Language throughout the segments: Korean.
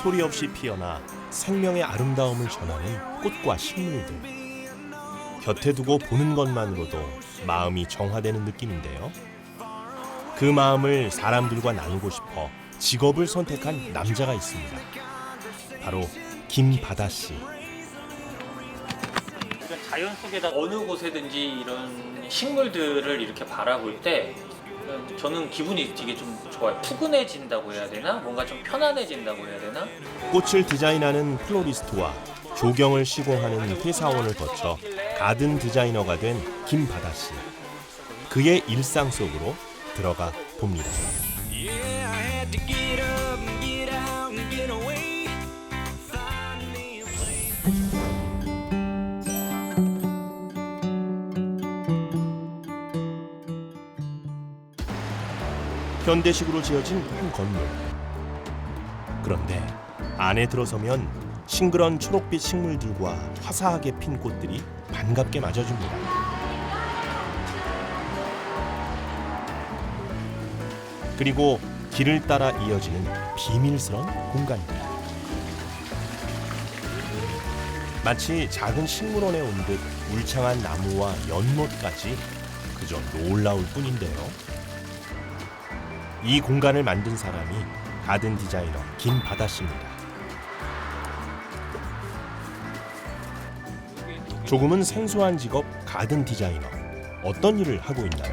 소리 없이 피어나 생명의 아름다움을 전하는 꽃과 식물들. 곁에 두고 보는 것만으로도 마음이 정화되는 느낌인데요. 그 마음을 사람들과 나누고 싶어 직업을 선택한 남자가 있습니다. 바로 김바다 씨. 자연 속에다 어느 곳에든지 이런 식물들을 이렇게 바라볼 때 저는 기분이 되게 좀 좋아요. 푸근해진다고 해야 되나? 뭔가 좀 편안해진다고 해야 되나? 꽃을 디자인하는 플로리스트와 조경을 시공하는 회사원을 거쳐 가든 디자이너가 된 김바다 씨. 그의 일상 속으로 들어가 봅니다. 현대식으로 지어진 한 건물. 그런데 안에 들어서면 싱그런 초록빛 식물들과 화사하게 핀 꽃들이 반갑게 맞아줍니다. 그리고 길을 따라 이어지는 비밀스러운 공간들. 마치 작은 식물원에 온 듯 울창한 나무와 연못까지 그저 놀라울 뿐인데요. 이 공간을 만든 사람이 가든 디자이너 김바다 씨입니다. 조금은 생소한 직업 가든 디자이너. 어떤 일을 하고 있나요?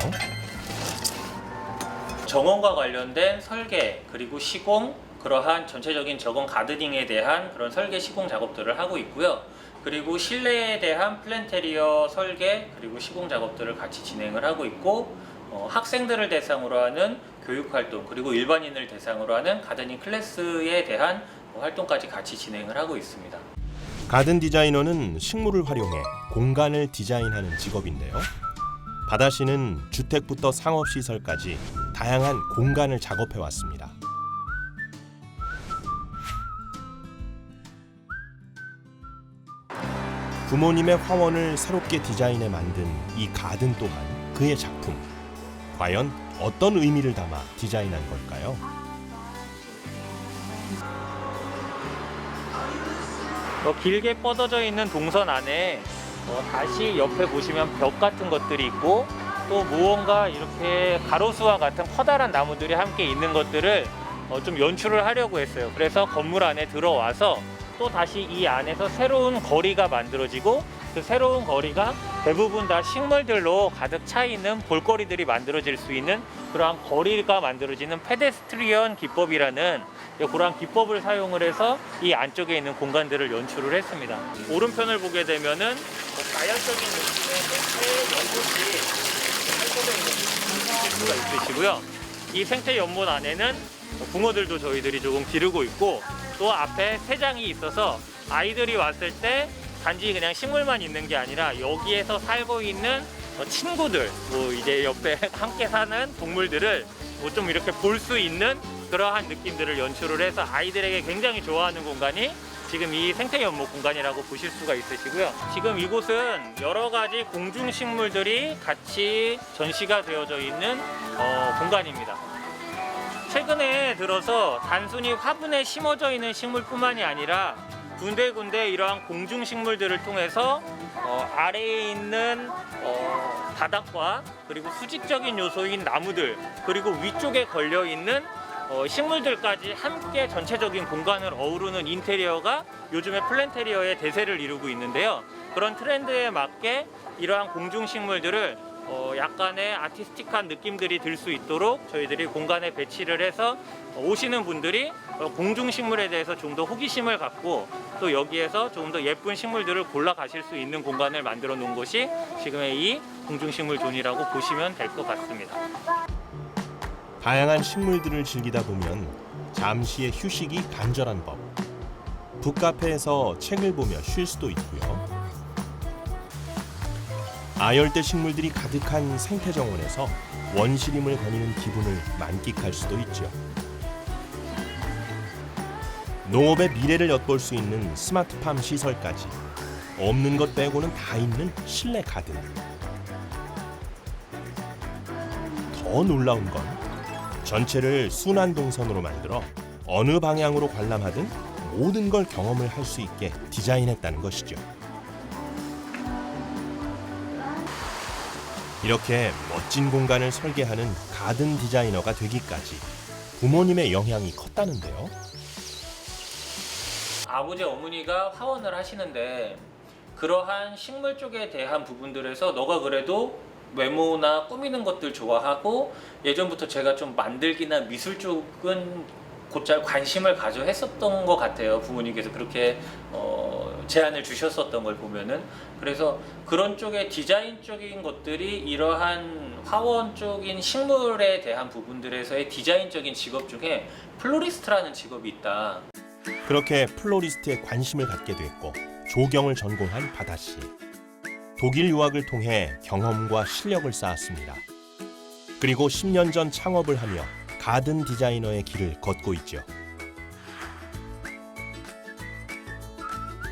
정원과 관련된 설계 그리고 시공, 그러한 전체적인 정원 가드닝에 대한 그런 설계 시공 작업들을 하고 있고요. 그리고 실내에 대한 플랜테리어 설계 그리고 시공 작업들을 같이 진행을 하고 있고, 학생들을 대상으로 하는 교육활동 그리고 일반인을 대상으로 하는 가드닝 클래스에 대한 활동까지 같이 진행을 하고 있습니다. 가든 디자이너는 식물을 활용해 공간을 디자인하는 직업인데요. 바다 씨는 주택부터 상업시설까지 다양한 공간을 작업해 왔습니다. 부모님의 화원을 새롭게 디자인해 만든 이 가든 또한 그의 작품. 과연 어떤 의미를 담아 디자인한 걸까요? 길게 뻗어져 있는 동선 안에 다시 옆에 보시면 벽 같은 것들이 있고, 또 무언가 이렇게 가로수와 같은 커다란 나무들이 함께 있는 것들을 좀 연출을 하려고 했어요. 그래서 건물 안에 들어와서 또 다시 이 안에서 새로운 거리가 만들어지고, 그 새로운 거리가 대부분 다 식물들로 가득 차 있는 볼거리들이 만들어질 수 있는 그러한 거리가 만들어지는 페데스트리언 기법이라는 그러한 기법을 사용을 해서 이 안쪽에 있는 공간들을 연출을 했습니다. 오른편을 보게 되면은 자연적인 느낌의 생태 연못이 펼쳐져 있는 수가 있으시고요. 이 생태 연못 안에는 붕어들도 저희들이 조금 기르고 있고, 또 앞에 새장이 있어서 아이들이 왔을 때 단지 그냥 식물만 있는 게 아니라 여기에서 살고 있는 친구들, 이제 옆에 함께 사는 동물들을 좀 이렇게 볼 수 있는 그러한 느낌들을 연출을 해서 아이들에게 굉장히 좋아하는 공간이 지금 이 생태연못 공간이라고 보실 수가 있으시고요. 지금 이곳은 여러 가지 공중식물들이 같이 전시가 되어져 있는 공간입니다. 최근에 들어서 단순히 화분에 심어져 있는 식물뿐만이 아니라 군데군데 이러한 공중식물들을 통해서 아래에 있는 바닥과 그리고 수직적인 요소인 나무들, 그리고 위쪽에 걸려있는 식물들까지 함께 전체적인 공간을 어우르는 인테리어가 요즘에 플랜테리어의 대세를 이루고 있는데요. 그런 트렌드에 맞게 이러한 공중식물들을 약간의 아티스틱한 느낌들이 들 수 있도록 저희들이 공간에 배치를 해서 오시는 분들이 공중식물에 대해서 좀 더 호기심을 갖고, 또 여기에서 조금 더 예쁜 식물들을 골라 가실 수 있는 공간을 만들어 놓은 곳이 지금의 이 공중식물 존이라고 보시면 될 것 같습니다. 다양한 식물들을 즐기다 보면 잠시의 휴식이 간절한 법. 북카페에서 책을 보며 쉴 수도 있고요. 아열대 식물들이 가득한 생태정원에서 원시림을 거니는 기분을 만끽할 수도 있죠. 농업의 미래를 엿볼 수 있는 스마트팜 시설까지 없는 것 빼고는 다 있는 실내 가든. 더 놀라운 건 전체를 순환 동선으로 만들어 어느 방향으로 관람하든 모든 걸 경험을 할 수 있게 디자인했다는 것이죠. 이렇게 멋진 공간을 설계하는 가든 디자이너가 되기까지 부모님의 영향이 컸다는데요. 아버지 어머니가 화원을 하시는데 그러한 식물 쪽에 대한 부분들에서 너가 그래도 외모나 꾸미는 것들 좋아하고 예전부터 제가 좀 만들기나 미술 쪽은 곧잘 관심을 가져 했었던 것 같아요. 부모님께서 그렇게 제안을 주셨었던 걸 보면은. 그래서 그런 쪽의 디자인적인 것들이 이러한 화원 쪽인 식물에 대한 부분들에서의 디자인적인 직업 중에 플로리스트라는 직업이 있다. 그렇게 플로리스트에 관심을 갖게 됐고 조경을 전공한 바다 씨. 독일 유학을 통해 경험과 실력을 쌓았습니다. 그리고 10년 전 창업을 하며 가든 디자이너의 길을 걷고 있죠.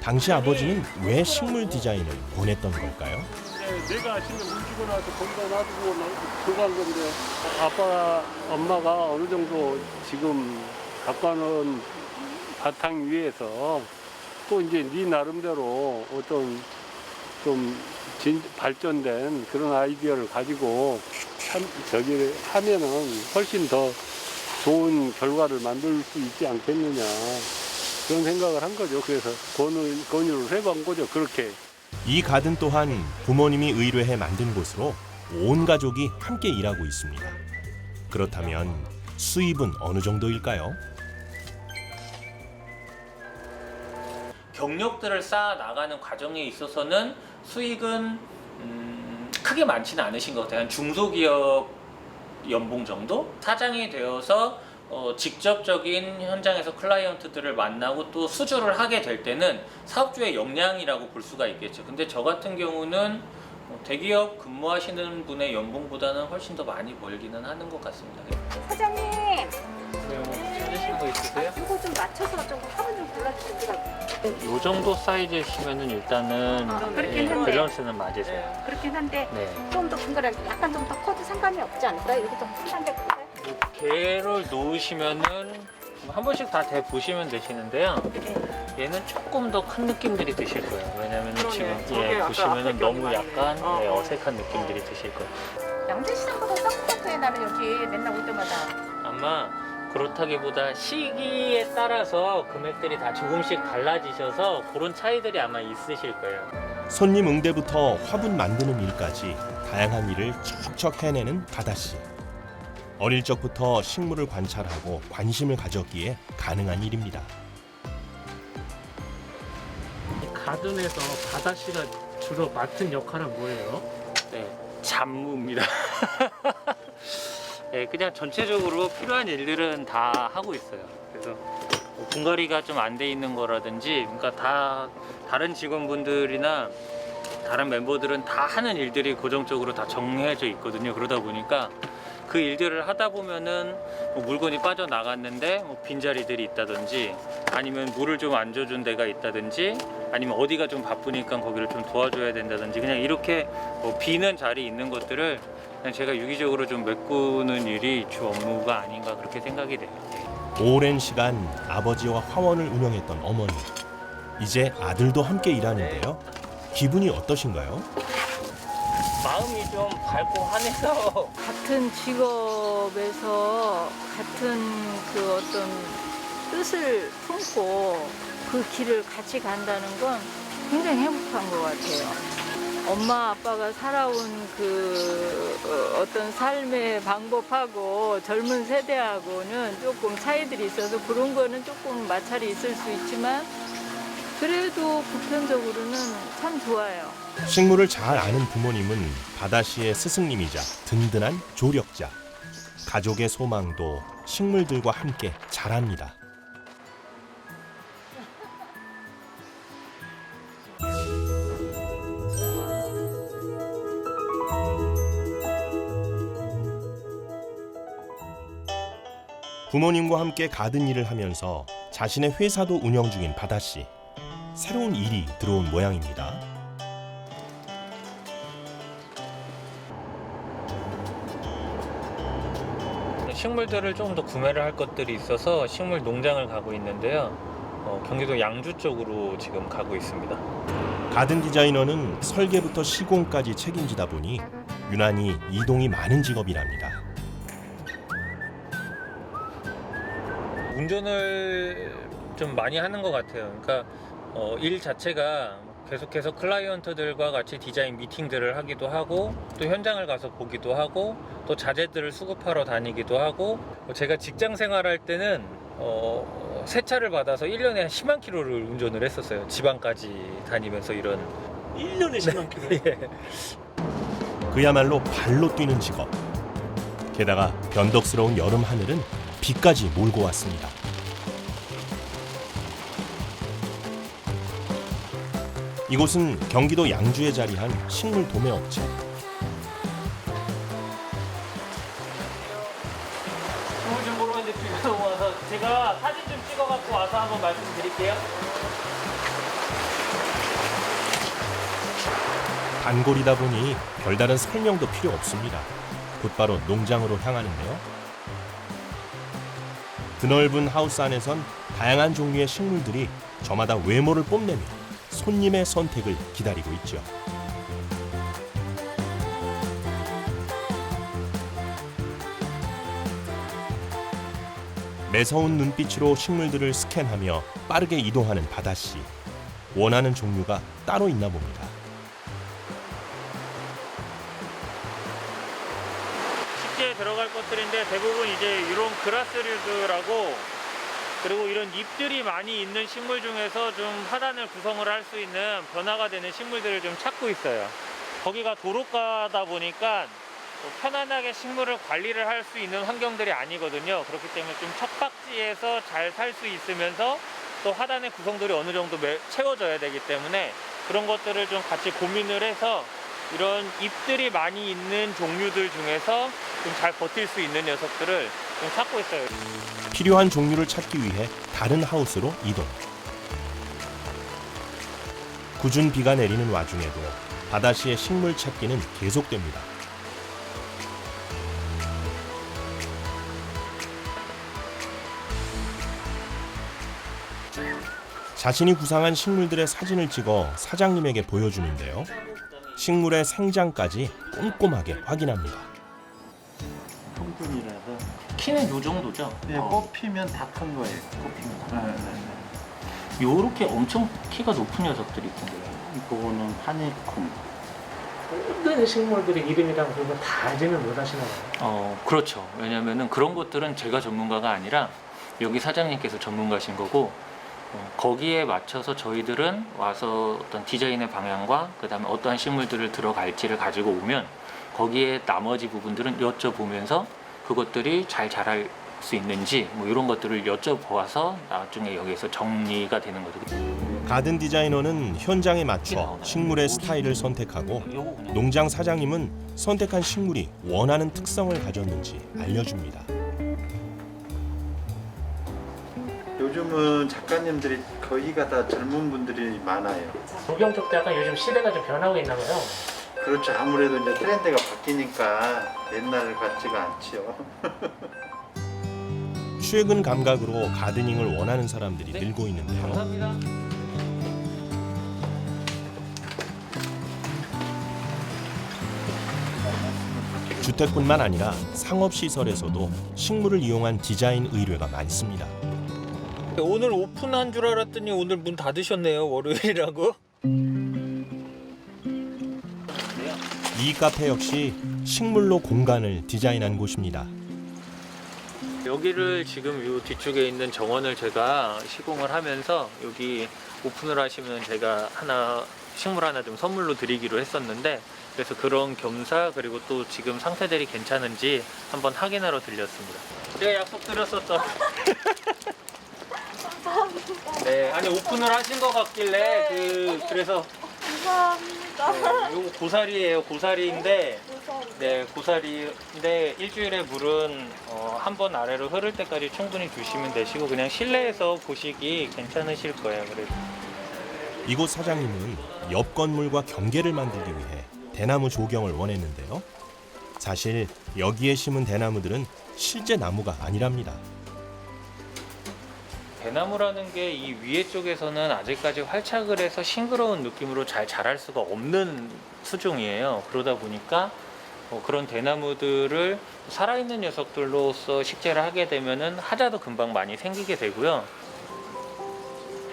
당시 아버지는 왜 식물 디자인을 권했던 걸까요? 내가 아침에 움직이고 나서 거기다 놔두고 들어간 건데 아빠, 엄마가 어느 정도 지금 갖고는 바탕 위에서 또 이제 네 나름대로 어떤 좀 발전된 그런 아이디어를 가지고 하면은 훨씬 더 좋은 결과를 만들 수 있지 않겠느냐 그런 생각을 한 거죠. 그래서 권유를 해본 거죠. 그렇게. 이 가든 또한 부모님이 의뢰해 만든 곳으로 온 가족이 함께 일하고 있습니다. 그렇다면 수입은 어느 정도일까요? 경력들을 쌓아 나가는 과정에 있어서는 수익은 크게 많지는 않으신 것 같아요. 한 중소기업 연봉 정도? 사장이 되어서 직접적인 현장에서 클라이언트들을 만나고 또 수주를 하게 될 때는 사업주의 역량이라고 볼 수가 있겠죠. 근데 저 같은 경우는 대기업 근무하시는 분의 연봉보다는 훨씬 더 많이 벌기는 하는 것 같습니다. 사장님, 찾으시는 거 있으세요? 이거 좀 맞춰서 좀 화분 좀 골라주시더라고요. 이 정도 사이즈시면은 일단은 그렇긴 한데. 밸런스는 맞으세요. 그렇긴 한데 네. 좀 더 큰 거랑 약간 좀 더 커도 상관이 없지 않을까요? 이렇게 좀 큰한데 볼까요? 개를 놓으시면은 한 번씩 다 대 보시면 되시는데요. 얘는 조금 더 큰 느낌들이 드실 거예요. 왜냐면 지금 보시면은 너무 약간 어색한 느낌들이 드실 거예요. 양재시장보다 싼 것 같아요. 나는 여기 맨날 올 때마다. 아마 그렇다기보다 시기에 따라서 금액들이 다 조금씩 달라지셔서 그런 차이들이 아마 있으실 거예요. 손님 응대부터 화분 만드는 일까지 다양한 일을 척척 해내는 바다 씨. 어릴 적부터 식물을 관찰하고 관심을 가졌기에 가능한 일입니다. 가든에서 바다 씨가 주로 맡은 역할은 뭐예요? 네, 잡무입니다. 네, 그냥 전체적으로 필요한 일들은 다 하고 있어요. 그래서 뭐 분갈이가 좀 안 돼 있는 거라든지, 그러니까 다른 직원분들이나 다른 멤버들은 다 하는 일들이 고정적으로 다 정해져 있거든요. 그러다 보니까 그 일들을 하다 보면은 뭐 물건이 빠져 나갔는데 뭐 빈자리들이 있다든지, 아니면 물을 좀 안 줘준 데가 있다든지, 아니면 어디가 좀 바쁘니까 거기를 좀 도와줘야 된다든지, 그냥 이렇게 뭐 비는 자리 있는 것들을 그냥 제가 유기적으로 좀 메꾸는 일이 주 업무가 아닌가 그렇게 생각이 돼요. 오랜 시간 아버지와 화원을 운영했던 어머니. 이제 아들도 함께 일하는데요. 기분이 어떠신가요? 마음이 좀 밝고 환해서 같은 직업에서 같은 그 어떤 뜻을 품고 그 길을 같이 간다는 건 굉장히 행복한 것 같아요. 엄마 아빠가 살아온 그 어떤 삶의 방법하고 젊은 세대하고는 조금 차이들이 있어서 그런 거는 조금 마찰이 있을 수 있지만 그래도 보편적으로는 참 좋아요. 식물을 잘 아는 부모님은 바다 씨의 스승님이자 든든한 조력자. 가족의 소망도 식물들과 함께 자랍니다. 부모님과 함께 가든 일을 하면서 자신의 회사도 운영 중인 바다 씨. 새로운 일이 들어온 모양입니다. 식물들을 좀 더 구매를 할 것들이 있어서 식물 농장을 가고 있는데요. 경기도 양주 쪽으로 지금 가고 있습니다. 가든 디자이너는 설계부터 시공까지 책임지다 보니 유난히 이동이 많은 직업이랍니다. 운전을 좀 많이 하는 것 같아요. 그러니까 일 자체가 계속해서 클라이언트들과 같이 디자인 미팅들을 하기도 하고 또 현장을 가서 보기도 하고 또 자재들을 수급하러 다니기도 하고 제가 직장 생활할 때는 새 차를 받아서 1년에 한 10만 킬로를 운전을 했었어요. 지방까지 다니면서 이런 1년에 10만 킬로. 예. 그야말로 발로 뛰는 직업. 게다가 변덕스러운 여름 하늘은 비까지 몰고 왔습니다. 이곳은 경기도 양주에 자리한 식물 도매 업체. 식물 좀 보러 왔는데 비가 와서 제가 사진 좀 찍어갖고 와서 한번 말씀드릴게요. 단골이다 보니 별다른 설명도 필요 없습니다. 곧바로 농장으로 향하는데요. 드넓은 하우스 안에선 다양한 종류의 식물들이 저마다 외모를 뽐내며 손님의 선택을 기다리고 있죠. 매서운 눈빛으로 식물들을 스캔하며 빠르게 이동하는 바다씨. 원하는 종류가 따로 있나 봅니다. 쉽게 들어갈 것들인데 대부분 이제 이런 그라스류들하고 그리고 이런 잎들이 많이 있는 식물 중에서 좀 화단을 구성을 할 수 있는 변화가 되는 식물들을 좀 찾고 있어요. 거기가 도로가다 보니까 편안하게 식물을 관리를 할 수 있는 환경들이 아니거든요. 그렇기 때문에 좀 척박지에서 잘 살 수 있으면서 또 화단의 구성들이 어느 정도 채워져야 되기 때문에 그런 것들을 좀 같이 고민을 해서 이런 잎들이 많이 있는 종류들 중에서 좀 잘 버틸 수 있는 녀석들을 좀 찾고 있어요. 필요한 종류를 찾기 위해 다른 하우스로 이동. 궂은 비가 내리는 와중에도 바다씨의 식물 찾기는 계속됩니다. 자신이 구상한 식물들의 사진을 찍어 사장님에게 보여주는데요. 식물의 생장까지 꼼꼼하게 확인합니다. 성분이라서 키는 요 정도죠? 네, 뽑히면 다 큰 거예요. 뽑히면. 요렇게 엄청 키가 높은 녀석들이 있던데요. 그거는 파네콤. 어떤 식물들의 이름이랑 그런 거 다 알지는 못하시나요? 그렇죠. 왜냐면은 그런 것들은 제가 전문가가 아니라 여기 사장님께서 전문가신 거고 거기에 맞춰서 저희들은 와서 어떤 디자인의 방향과 그 다음에 어떠한 식물들을 들어갈지를 가지고 오면 거기에 나머지 부분들은 여쭤보면서 그것들이 잘 자랄 수 있는지 뭐 이런 것들을 여쭤보아서 나중에 여기에서 정리가 되는 거죠. 가든 디자이너는 현장에 맞춰 식물의 스타일을 선택하고 농장 사장님은 선택한 식물이 원하는 특성을 가졌는지 알려줍니다. 요즘은 작가님들이 거의가 다 젊은 분들이 많아요. 조경 쪽도 약간 요즘 시대가 좀 변하고 있나 봐요. 그렇죠. 아무래도 이제 트렌드가 바뀌니까 옛날 같지가 않죠. 최근 감각으로 가드닝을 원하는 사람들이 늘고 있는데요. 감사합니다. 주택뿐만 아니라 상업시설에서도 식물을 이용한 디자인 의뢰가 많습니다. 오늘 오픈한 줄 알았더니 오늘 문 닫으셨네요. 월요일이라고. 이 카페 역시 식물로 공간을 디자인한 곳입니다. 여기를 지금 요 뒤쪽에 있는 정원을 제가 시공을 하면서 여기 오픈을 하시면 제가 식물 하나 좀 선물로 드리기로 했었는데 그래서 그런 겸사 그리고 또 지금 상태들이 괜찮은지 한번 확인하러 들렸습니다. 제가 약속 드렸었죠. 네, 아니 오픈을 하신 것 같길래 그래서 감사합니다. 네, 요거 고사리예요. 고사리인데 네, 고사리인데 일주일에 물은 한 번 아래로 흐를 때까지 충분히 두시면 되시고 그냥 실내에서 보시기 괜찮으실 거예요. 그래서 이곳 사장님은 옆 건물과 경계를 만들기 위해 대나무 조경을 원했는데요. 사실 여기에 심은 대나무들은 실제 나무가 아니랍니다. 대나무라는 게 이 위에 쪽에서는 아직까지 활착을 해서 싱그러운 느낌으로 잘 자랄 수가 없는 수종이에요. 그러다 보니까 그런 대나무들을 살아있는 녀석들로서 식재를 하게 되면은 하자도 금방 많이 생기게 되고요.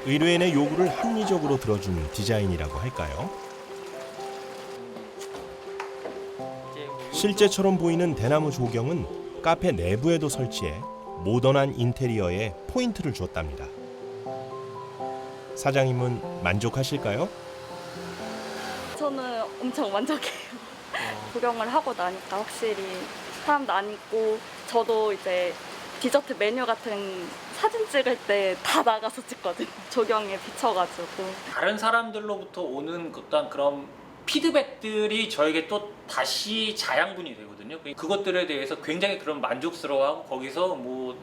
의뢰인의 요구를 합리적으로 들어준 디자인이라고 할까요? 실제처럼 보이는 대나무 조경은 카페 내부에도 설치해 모던한 인테리어에 포인트를 주었답니다. 사장님은 만족하실까요? 저는 엄청 만족해요. 구경을 하고 나니까 확실히 사람도 안 있고 저도 이제 디저트 메뉴 같은 사진 찍을 때 다 나가서 찍거든요. 조경에 비춰가지고. 다른 사람들로부터 오는 어떤 그런 피드백들이 저에게 또 다시 자양분이 되거든요. 그것들에 대해서 굉장히 그런 만족스러워하고 거기서 뭐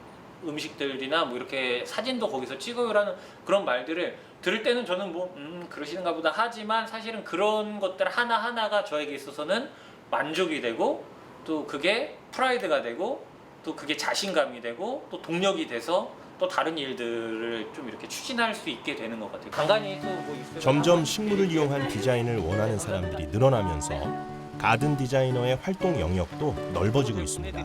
음식들이나 뭐 이렇게 사진도 거기서 찍어요라는 그런 말들을 들을 때는 저는 뭐 그러시는가 보다 하지만 사실은 그런 것들 하나하나가 저에게 있어서는 만족이 되고 또 그게 프라이드가 되고 또 그게 자신감이 되고 또 동력이 돼서 또 다른 일들을 좀 이렇게 추진할 수 있게 되는 것 같아요. 간간히 또뭐 점점 식물을 이용한 디자인을 원하는 사람들이 늘어나면서 가든 디자이너의 활동 영역도 넓어지고 있습니다.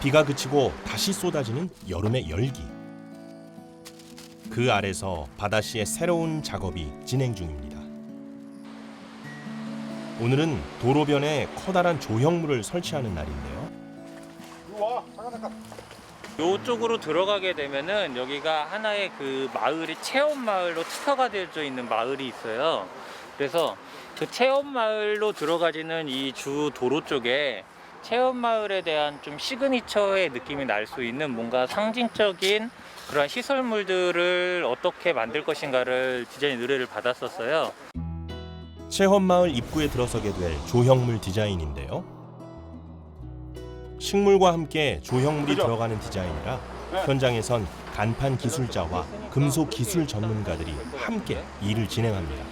비가 그치고 다시 쏟아지는 여름의 열기. 그 아래서 바다씨의 새로운 작업이 진행 중입니다. 오늘은 도로변에 커다란 조형물을 설치하는 날인데요. 이쪽으로 들어가게 되면은 여기가 하나의 그 마을이 체험 마을로 특화가 되어져 있는 마을이 있어요. 그래서 그 체험 마을로 들어가지는 이 주 도로 쪽에 체험 마을에 대한 좀 시그니처의 느낌이 날 수 있는 뭔가 상징적인 그런 시설물들을 어떻게 만들 것인가를 디자인 의뢰를 받았었어요. 체험마을 입구에 들어서게 될 조형물 디자인인데요. 식물과 함께 조형물이 들어가는 디자인이라 현장에선 간판 기술자와 금속 기술 전문가들이 함께 일을 진행합니다.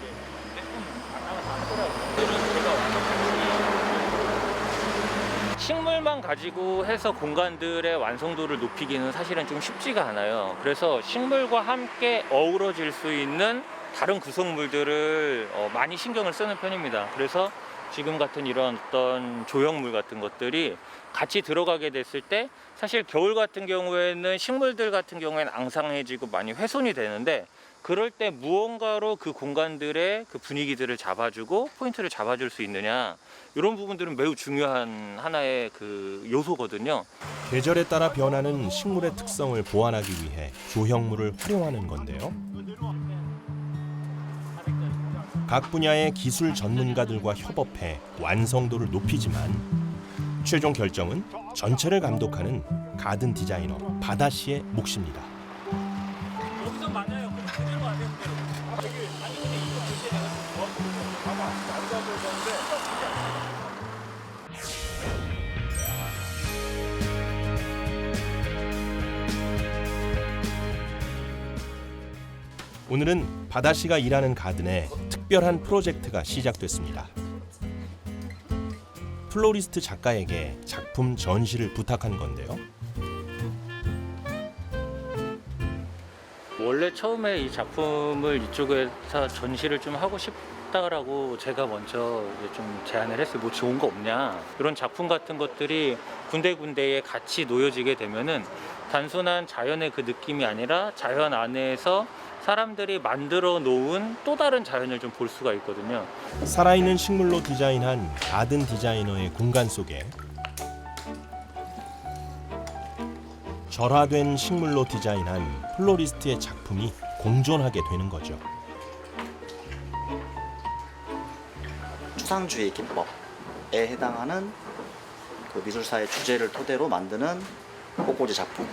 식물만 가지고 해서 공간들의 완성도를 높이기는 사실은 좀 쉽지가 않아요. 그래서 식물과 함께 어우러질 수 있는 다른 구성물들을 많이 신경을 쓰는 편입니다. 그래서 지금 같은 이런 어떤 조형물 같은 것들이 같이 들어가게 됐을 때 사실 겨울 같은 경우에는 식물들 같은 경우에는 앙상해지고 많이 훼손이 되는데 그럴 때 무언가로 그 공간들의 그 분위기들을 잡아주고 포인트를 잡아줄 수 있느냐 이런 부분들은 매우 중요한 하나의 그 요소거든요. 계절에 따라 변하는 식물의 특성을 보완하기 위해 조형물을 활용하는 건데요. 각 분야의 기술 전문가들과 협업해 완성도를 높이지만 최종 결정은 전체를 감독하는 가든 디자이너 바다 씨의 몫입니다. 여기서 맞아요. 그대로 가세요. 오늘은 바다 씨가 일하는 가든에 특별한 프로젝트가 시작됐습니다. 플로리스트 작가에게 작품 전시를 부탁한 건데요. 원래 처음에 이 작품을 이쪽에서 전시를 좀 하고 싶다라고 제가 먼저 이제 좀 제안을 했어요. 뭐 좋은 거 없냐. 이런 작품 같은 것들이 군데군데에 같이 놓여지게 되면은 단순한 자연의 그 느낌이 아니라 자연 안에서 사람들이 만들어 놓은 또 다른 자연을 좀 볼 수가 있거든요. 살아있는 식물로 디자인한 가든 디자이너의 공간 속에 절화된 식물로 디자인한 플로리스트의 작품이 공존하게 되는 거죠. 추상주의 기법에 해당하는 그 미술사의 주제를 토대로 만드는 꽃꽂이 작품.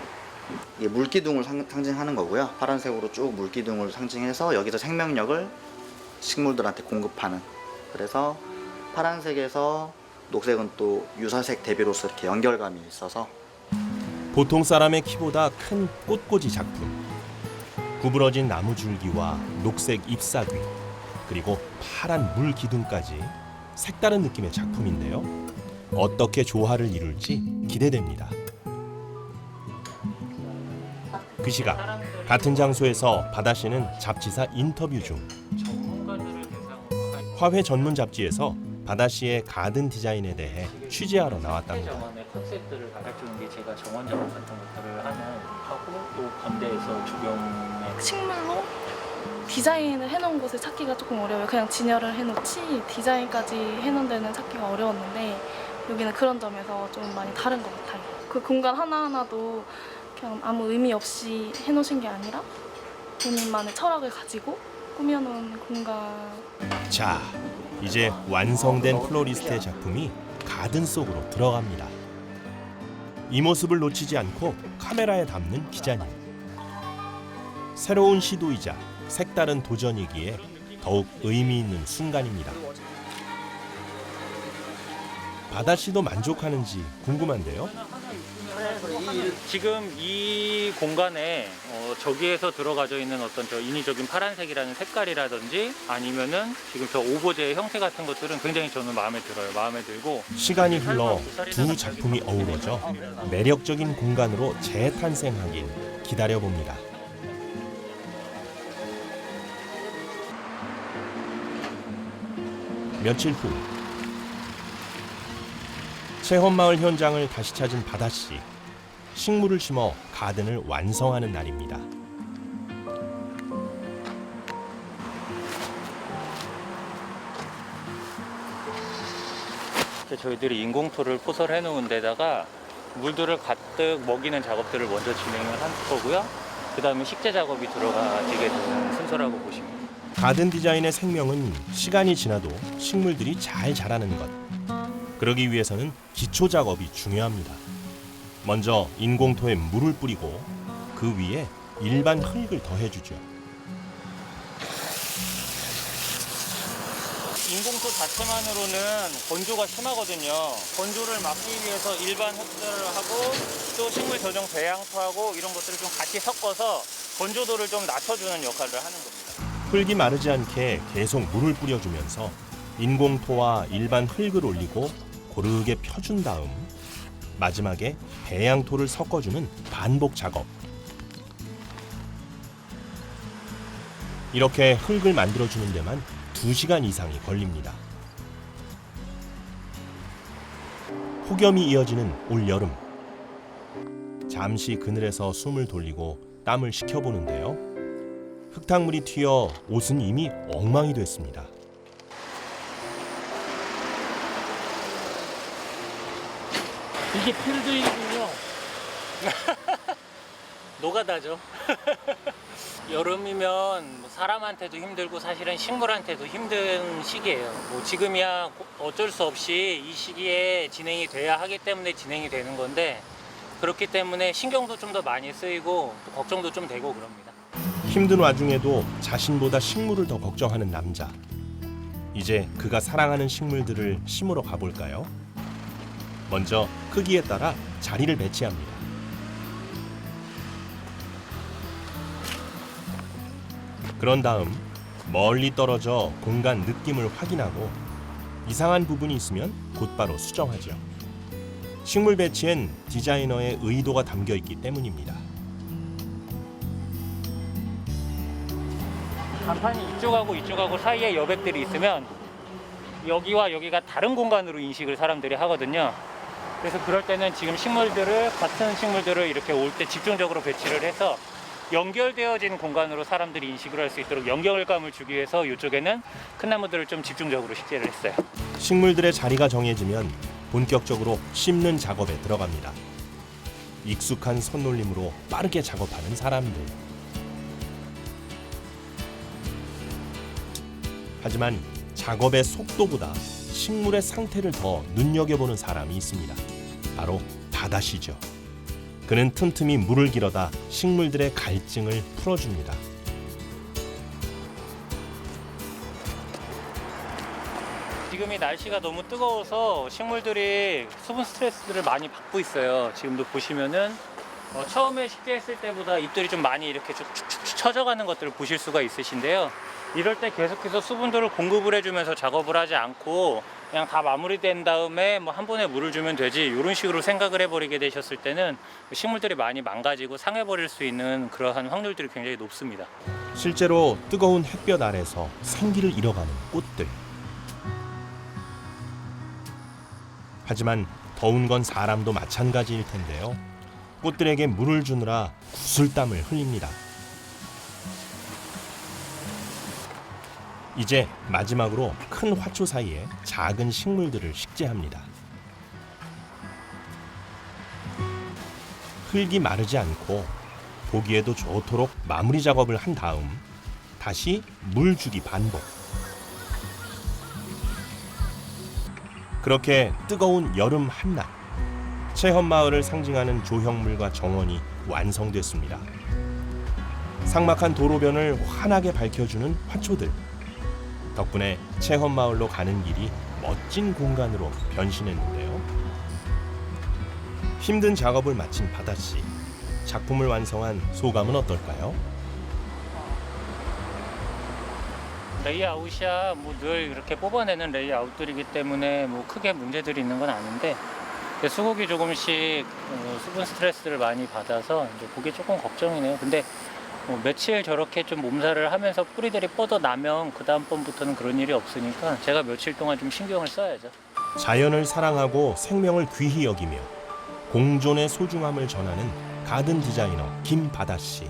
이게 물기둥을 상징하는 거고요. 파란색으로 쭉 물기둥을 상징해서 여기서 생명력을 식물들한테 공급하는. 그래서 파란색에서 녹색은 또 유사색 대비로서 이렇게 연결감이 있어서 보통 사람의 키보다 큰 꽃꽂이 작품. 구부러진 나무 줄기와 녹색 잎사귀, 그리고 파란 물 기둥까지 색다른 느낌의 작품인데요. 어떻게 조화를 이룰지 기대됩니다. 그 시각 같은 장소에서 바다씨는 잡지사 인터뷰 중 전문가들을 대상으로 한 화훼 전문 잡지에서 바다씨의 가든 디자인에 대해 취재하러 나왔답니다. 저만의 컨셉들을 가르쳐주는 게 제가 정원 작업 같은 것들을 하고 또 건대에서 조경에 식물로 디자인을 해놓은 곳을 찾기가 조금 어려워요. 그냥 진열을 해놓지 디자인까지 해놓은 데는 찾기가 어려웠는데 여기는 그런 점에서 좀 많이 다른 것 같아요. 그 공간 하나하나도 그냥 아무 의미 없이 해놓으신 게 아니라 본인만의 철학을 가지고 꾸며놓은 공간. 자, 이제 완성된 플로리스트의 작품이 가든 속으로 들어갑니다. 이 모습을 놓치지 않고 카메라에 담는 기자님. 새로운 시도이자 색다른 도전이기에 더욱 의미 있는 순간입니다. 바다씨도 만족하는지 궁금한데요. 지금 이 공간에 저기에서 들어가져 있는 어떤 저 인위적인 파란색이라는 색깔이라든지 아니면은 지금 저 오보제의 형태 같은 것들은 굉장히 저는 마음에 들어요. 마음에 들고 시간이 흘러 두 작품이 어우러져 매력적인 공간으로 재탄생하길 기다려봅니다. 며칠 후 체험마을 현장을 다시 찾은 바다씨. 식물을 심어 가든을 완성하는 날입니다. 저희들이 인공토를 포설해 놓은 데다가 물들을 가득 먹이는 작업들을 먼저 진행을 할 거고요. 그 다음에 식재 작업이 들어가지게 되는 순서라고 보시면 됩니다. 가든 디자인의 생명은 시간이 지나도 식물들이 잘 자라는 것. 그러기 위해서는 기초 작업이 중요합니다. 먼저 인공토에 물을 뿌리고 그 위에 일반 흙을 더해주죠. 인공토 자체만으로는 건조가 심하거든요. 건조를 막기 위해서 일반 흙들을 하고 또 식물 전용 배양토하고 이런 것들을 좀 같이 섞어서 건조도를 좀 낮춰주는 역할을 하는 겁니다. 흙이 마르지 않게 계속 물을 뿌려주면서 인공토와 일반 흙을 올리고 고르게 펴준 다음 마지막에 배양토를 섞어주는 반복 작업. 이렇게 흙을 만들어주는 데만 2시간 이상이 걸립니다. 폭염이 이어지는 올여름. 잠시 그늘에서 숨을 돌리고 땀을 식혀보는데요. 흙탕물이 튀어 옷은 이미 엉망이 됐습니다. 이게 필드이군요. 노가다죠. 여름이면 사람한테도 힘들고 사실은 식물한테도 힘든 시기예요. 지금이야 어쩔 수 없이 이 시기에 진행이 돼야 하기 때문에 진행이 되는 건데 그렇기 때문에 신경도 좀 더 많이 쓰이고 또 걱정도 좀 되고 그럽니다. 힘든 와중에도 자신보다 식물을 더 걱정하는 남자. 이제 그가 사랑하는 식물들을 심으러 가볼까요? 먼저 크기에 따라 자리를 배치합니다. 그런 다음 멀리 떨어져 공간 느낌을 확인하고 이상한 부분이 있으면 곧바로 수정하죠. 식물 배치엔 디자이너의 의도가 담겨 있기 때문입니다. 간판이 이쪽하고 사이에 여백들이 있으면 여기와 여기가 다른 공간으로 인식을 사람들이 하거든요. 그래서 그럴 때는 지금 같은 식물들을 이렇게 올 때 집중적으로 배치를 해서 연결되어진 공간으로 사람들이 인식을 할 수 있도록 연결감을 주기 위해서 이쪽에는 큰 나무들을 좀 집중적으로 식재를 했어요. 식물들의 자리가 정해지면 본격적으로 심는 작업에 들어갑니다. 익숙한 손놀림으로 빠르게 작업하는 사람들. 하지만 작업의 속도보다 식물의 상태를 더 눈여겨보는 사람이 있습니다. 바로 바다씨죠. 그는 틈틈이 물을 길어다 식물들의 갈증을 풀어줍니다. 지금이 날씨가 너무 뜨거워서 식물들이 수분 스트레스를 많이 받고 있어요. 지금도 보시면은 처음에 식재했을 때보다 잎들이 좀 많이 이렇게 좀 축축 처져가는 것들을 보실 수가 있으신데요. 이럴 때 계속해서 수분들을 공급을 해주면서 작업을 하지 않고 그냥 다 마무리된 다음에 뭐 한 번에 물을 주면 되지 이런 식으로 생각을 해버리게 되셨을 때는 식물들이 많이 망가지고 상해버릴 수 있는 그러한 확률들이 굉장히 높습니다. 실제로 뜨거운 햇볕 아래서 생기를 잃어가는 꽃들. 하지만 더운 건 사람도 마찬가지일 텐데요. 꽃들에게 물을 주느라 구슬땀을 흘립니다. 이제 마지막으로 큰 화초 사이에 작은 식물들을 식재합니다. 흙이 마르지 않고 보기에도 좋도록 마무리 작업을 한 다음 다시 물 주기 반복. 그렇게 뜨거운 여름 한낮, 체험마을을 상징하는 조형물과 정원이 완성됐습니다. 삭막한 도로변을 환하게 밝혀주는 화초들. 덕분에 체험마을로 가는 길이 멋진 공간으로 변신했는데요. 힘든 작업을 마친 바다씨. 작품을 완성한 소감은 어떨까요? 레이아웃이야 뭐 늘 이렇게 뽑아내는 레이아웃들이기 때문에 뭐 크게 문제들이 있는 건 아닌데 수국이 조금씩 수분 스트레스를 많이 받아서 이제 그게 조금 걱정이네요. 근데 며칠 저렇게 좀 몸살을 하면서 뿌리들이 뻗어나면 그 다음번부터는 그런 일이 없으니까 제가 며칠 동안 좀 신경을 써야죠. 자연을 사랑하고 생명을 귀히 여기며 공존의 소중함을 전하는 가든 디자이너 김바다씨.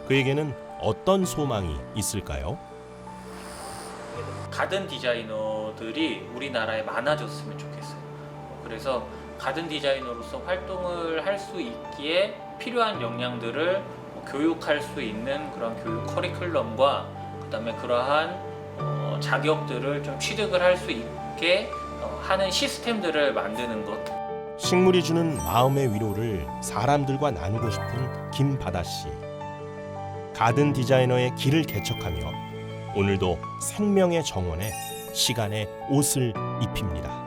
그에게는 어떤 소망이 있을까요? 가든 디자이너들이 우리나라에 많아졌으면 좋겠어요. 그래서 가든 디자이너로서 활동을 할 수 있기에 필요한 역량들을 교육할 수 있는 그런 교육 커리큘럼과 그다음에 그러한 자격들을 좀 취득을 할 수 있게 하는 시스템들을 만드는 것. 식물이 주는 마음의 위로를 사람들과 나누고 싶은 김바다씨. 가든 디자이너의 길을 개척하며 오늘도 생명의 정원에 시간의 옷을 입힙니다.